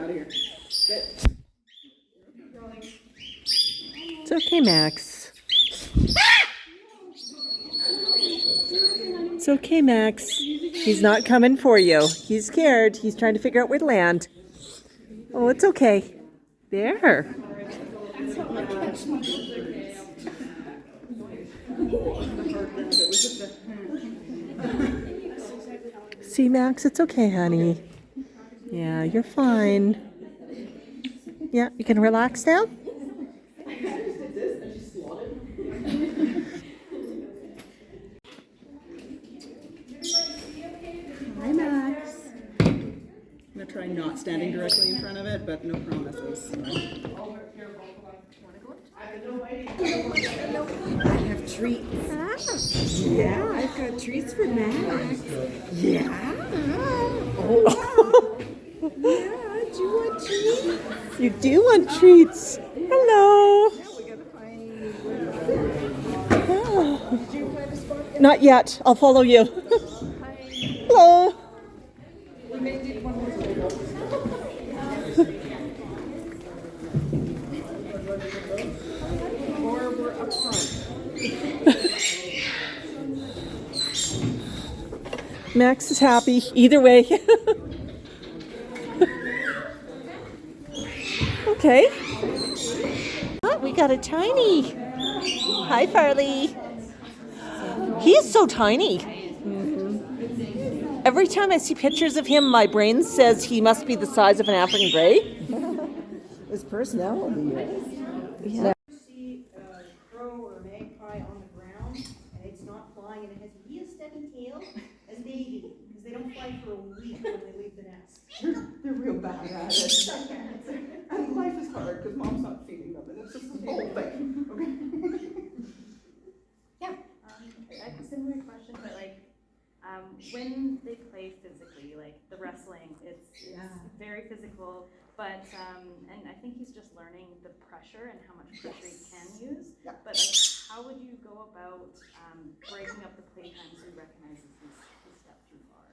out of here. Good. It's okay, Max. It's okay, Max. He's not coming for you. He's scared. He's trying to figure out where to land. Oh, it's okay. There. See, Max, it's okay, honey. Yeah, you're fine. Yeah, you can relax now? Hi, Max. I'm going to try not standing directly in front of it, but no promises. I have treats. Yeah, I've got treats for Max. Yeah. Oh. Yeah, do you want treats? You do want treats. Hello. Yeah, we gotta find. Oh. Did you find a spot? Not yet. I'll follow you. Hello. We may need one more table. Or we're up front. Max is happy. Either way. Okay. Oh, we got a tiny. Hi, Farley. He is so tiny. Every time I see pictures of him, my brain says he must be the size of an African grey. His personality is. Yeah. See a crow or a magpie on the ground and it's not flying and it has a steady tail as baby because they don't fly for a week when they leave the nest. They're real bad at it. And life is hard because mom's not feeding them, and it's just this whole thing. Okay. Yeah. I have a similar question, but like, when they play physically, like the wrestling, it's very physical, but, and I think he's just learning the pressure and how much pressure he can use. Yeah. But like, how would you go about breaking up the playtime so he recognizes he's stepped too far?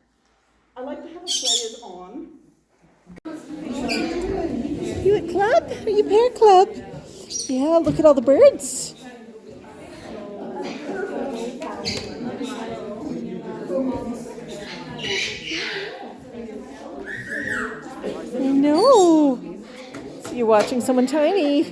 I like to have a play is on. You at club? Are you Parrot Club? Yeah, look at all the birds. I know. So you're watching someone tiny.